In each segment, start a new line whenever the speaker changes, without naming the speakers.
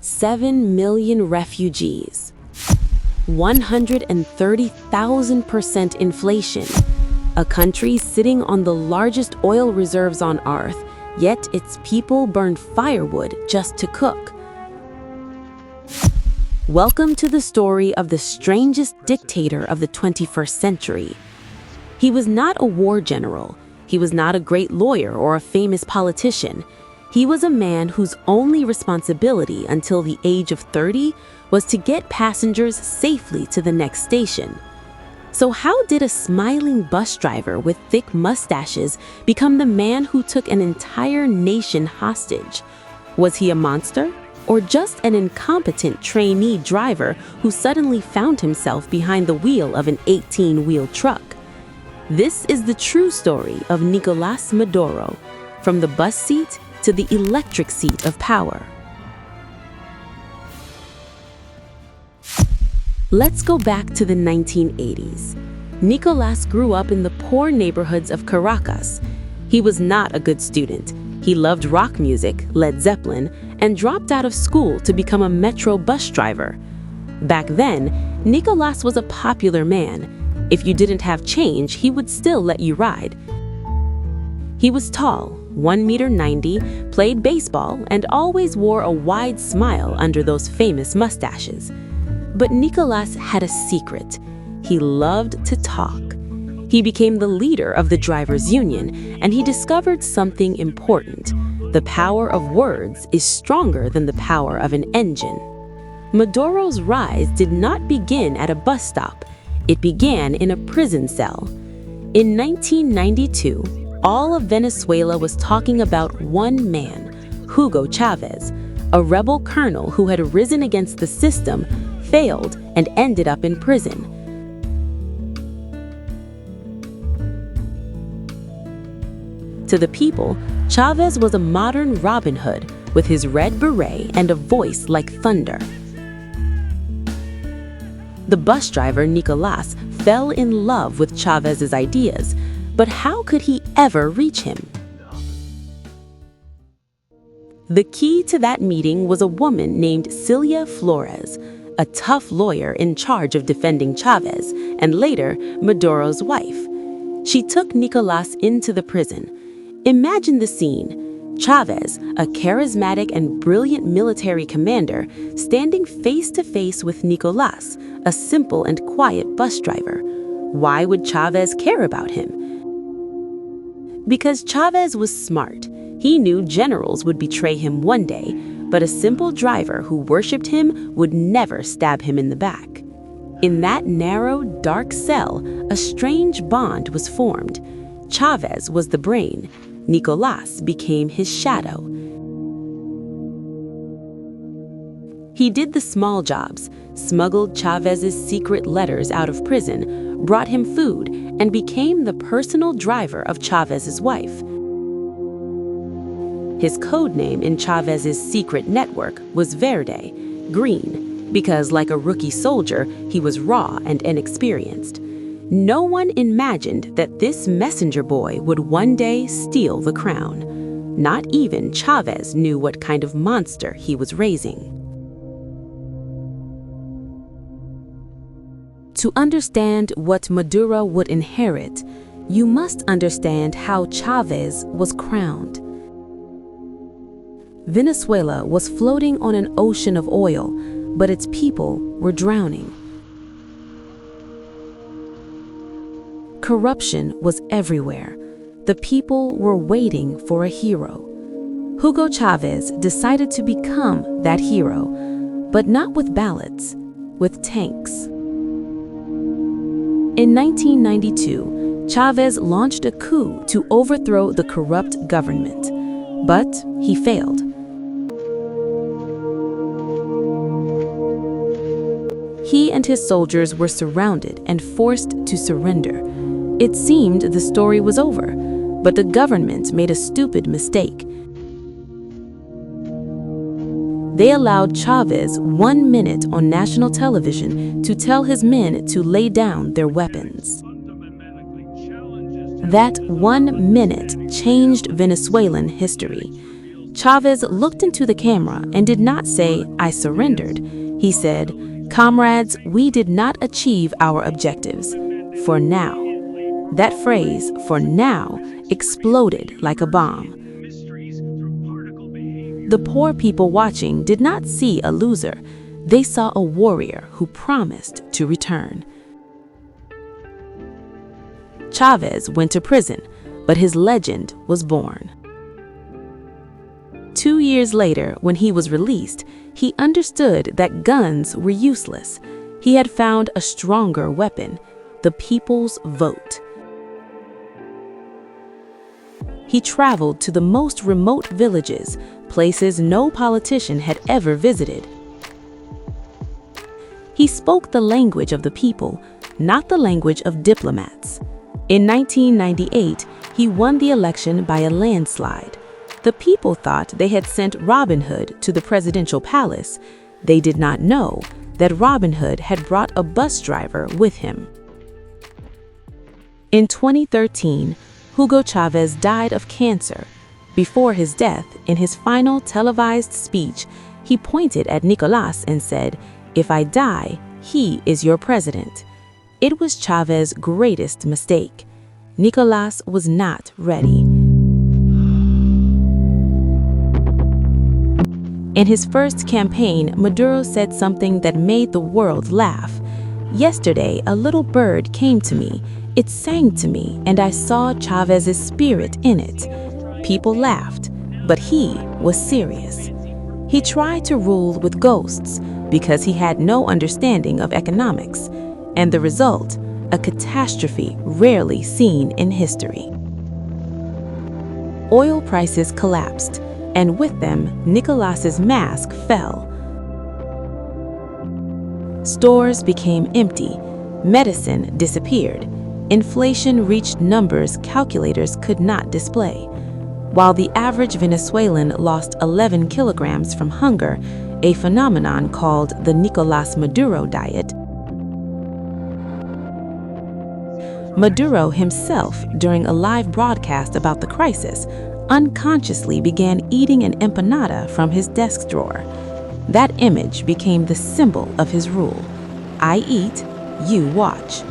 7 million refugees, 130,000% inflation, a country sitting on the largest oil reserves on Earth, yet its people burned firewood just to cook. Welcome to the story of the strangest dictator of the 21st century. He was not a war general. He was not a great lawyer or a famous politician. He was a man whose only responsibility until the age of 30 was to get passengers safely to the next station. So how did a smiling bus driver with thick mustaches become the man who took an entire nation hostage? Was he a monster? Or just an incompetent trainee driver who suddenly found himself behind the wheel of an 18-wheel truck? This is the true story of Nicolás Maduro, from the bus seat to the electric seat of power. Let's go back to the 1980s. Nicolás grew up in the poor neighborhoods of Caracas. He was not a good student. He loved rock music, Led Zeppelin, and dropped out of school to become a metro bus driver. Back then, Nicolás was a popular man. If you didn't have change, he would still let you ride. He was tall, 1.90 meters, played baseball, and always wore a wide smile under those famous mustaches. But Nicolás had a secret. He loved to talk. He became the leader of the drivers' union, and he discovered something important. The power of words is stronger than the power of an engine. Maduro's rise did not begin at a bus stop. It began in a prison cell. In 1992, all of Venezuela was talking about one man, Hugo Chávez, a rebel colonel who had risen against the system, failed, and ended up in prison. To the people, Chávez was a modern Robin Hood with his red beret and a voice like thunder. The bus driver, Nicolás, fell in love with Chávez's ideas, but how could he ever reach him? The key to that meeting was a woman named Celia Flores, a tough lawyer in charge of defending Chávez, and later Maduro's wife. She took Nicolás into the prison. Imagine the scene. Chávez, a charismatic and brilliant military commander, standing face to face with Nicolás, a simple and quiet bus driver. Why would Chávez care about him? Because Chávez was smart. He knew generals would betray him one day, but a simple driver who worshipped him would never stab him in the back. In that narrow, dark cell, a strange bond was formed. Chávez was the brain. Nicolás became his shadow. He did the small jobs, smuggled Chávez's secret letters out of prison, brought him food, and became the personal driver of Chávez's wife. His code name in Chávez's secret network was Verde, green, because like a rookie soldier, he was raw and inexperienced. No one imagined that this messenger boy would one day steal the crown. Not even Chávez knew what kind of monster he was raising. To understand what Maduro would inherit, you must understand how Chávez was crowned. Venezuela was floating on an ocean of oil, but its people were drowning. Corruption was everywhere. The people were waiting for a hero. Hugo Chávez decided to become that hero, but not with ballots, with tanks. In 1992, Chávez launched a coup to overthrow the corrupt government, but he failed. He and his soldiers were surrounded and forced to surrender. It seemed the story was over, but the government made a stupid mistake. They allowed Chávez 1 minute on national television to tell his men to lay down their weapons. That 1 minute changed Venezuelan history. Chávez looked into the camera and did not say, "I surrendered." He said, "Comrades, we did not achieve our objectives. For now." That phrase, "for now," exploded like a bomb. The poor people watching did not see a loser. They saw a warrior who promised to return. Chávez went to prison, but his legend was born. 2 years later, when he was released, he understood that guns were useless. He had found a stronger weapon: the people's vote. He traveled to the most remote villages, places no politician had ever visited. He spoke the language of the people, not the language of diplomats. In 1998, he won the election by a landslide. The people thought they had sent Robin Hood to the presidential palace. They did not know that Robin Hood had brought a bus driver with him. In 2013, Hugo Chávez died of cancer. Before his death, in his final televised speech, he pointed at Nicolás and said, "If I die, he is your president." It was Chávez's greatest mistake. Nicolás was not ready. In his first campaign, Maduro said something that made the world laugh. "Yesterday, a little bird came to me. It sang to me, and I saw Chávez's spirit in it." People laughed, but he was serious. He tried to rule with ghosts because he had no understanding of economics, and the result, a catastrophe rarely seen in history. Oil prices collapsed, and with them, Nicolás's mask fell. Stores became empty, medicine disappeared, inflation reached numbers calculators could not display. While the average Venezuelan lost 11 kilograms from hunger, a phenomenon called the Nicolás Maduro diet, Maduro himself, during a live broadcast about the crisis, unconsciously began eating an empanada from his desk drawer. That image became the symbol of his rule. I eat, you watch.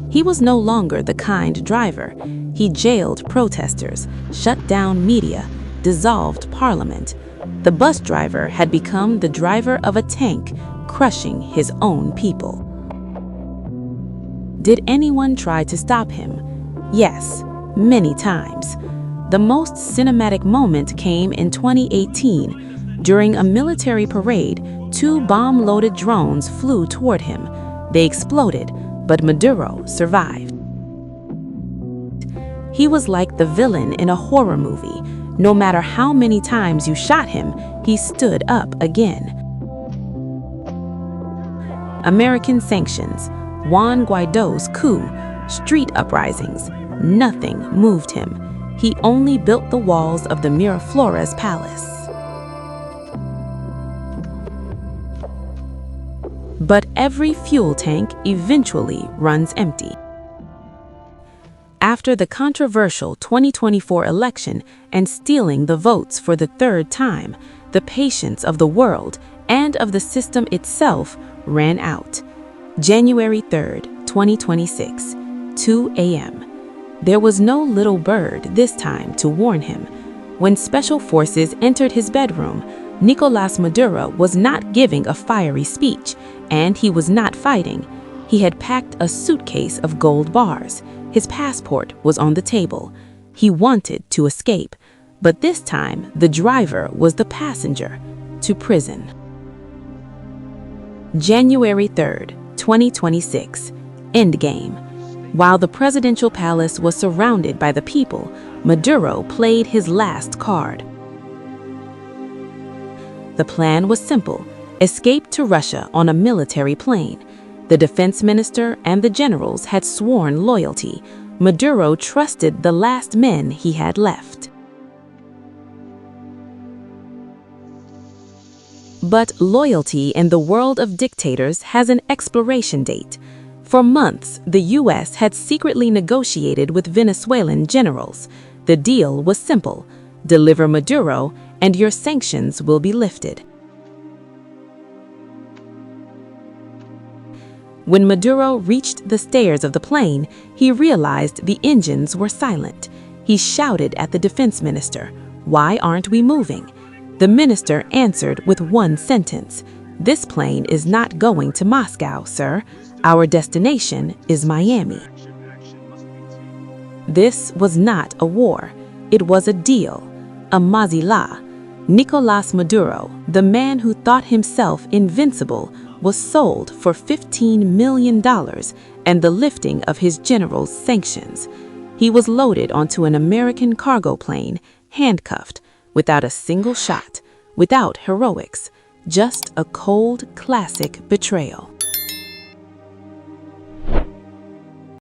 He was no longer the kind driver. He jailed protesters, shut down media, dissolved parliament. The bus driver had become the driver of a tank, crushing his own people. Did anyone try to stop him? Yes, many times. The most cinematic moment came in 2018. During a military parade, 2 bomb-loaded drones flew toward him. They exploded, but Maduro survived. He was like the villain in a horror movie. No matter how many times you shot him, he stood up again. American sanctions, Juan Guaido's coup, street uprisings, nothing moved him. He only built the walls of the Miraflores palace. But every fuel tank eventually runs empty. After the controversial 2024 election and stealing the votes for the 3rd time, the patience of the world and of the system itself ran out. January 3rd, 2026, 2 a.m. There was no little bird this time to warn him. When special forces entered his bedroom, Nicolás Maduro was not giving a fiery speech, and he was not fighting. He had packed a suitcase of gold bars. His passport was on the table. He wanted to escape, but this time the driver was the passenger, to prison. January 3rd, 2026, endgame. While the presidential palace was surrounded by the people, Maduro played his last card. The plan was simple: escape to Russia on a military plane. The defense minister and the generals had sworn loyalty. Maduro trusted the last men he had left. But loyalty in the world of dictators has an expiration date. For months, the U.S. had secretly negotiated with Venezuelan generals. The deal was simple: deliver Maduro, and your sanctions will be lifted. When Maduro reached the stairs of the plane, he realized the engines were silent. He shouted at the defense minister, "Why aren't we moving?" The minister answered with one sentence, "This plane is not going to Moscow, sir. Our destination is Miami." This was not a war. It was a deal, a mazila. Nicolás Maduro, the man who thought himself invincible, was sold for $15 million and the lifting of his general's sanctions. He was loaded onto an American cargo plane, handcuffed, without a single shot, without heroics, just a cold, classic betrayal.